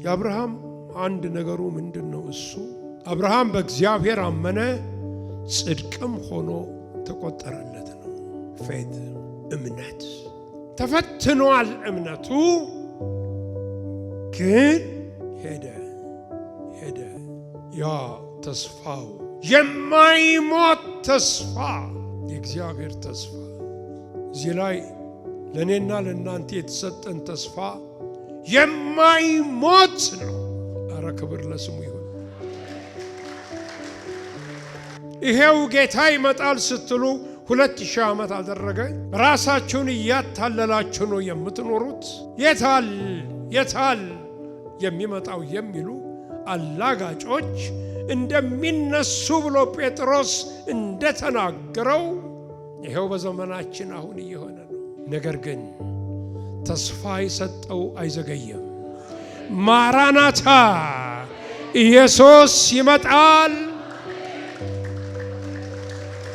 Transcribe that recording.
የአብርሃም አንድ ነገሩ ምንድነው? እሱ አብርሃም በእግዚአብሔር አመነ ጽድቅም ሆኖ ተቆጠረለት ነው። ፌት እምነት ተፈትኗል። እምነቱ ግን ሄደ። ያ ተስፋው የማይሞት ተስፋ የእግዚአብሔር ተስፋ እዚህ ላይ ለኔና ለናንተ የተሰጠን ተስፋ የማይሞት ነው። አረ ክብር ለስሙ ይሁን። ይሄው ጌታ ይመጣል ስትሉ 2000 ዓመት አደረገ። ራሳችሁን እያታለላችሁ ነው የምትኖሩት። የታል የሚመጣው የሚሉ አላጋጮች እንደሚነሱ ብሎ ጴጥሮስ እንደተናገረው ይሄው በዘመናችን አሁን እየሆነ ነው። ነገር ግን ተስፋ የሰጠው አይዘገይም። ማራናታ ኢየሱስ ይመጣል።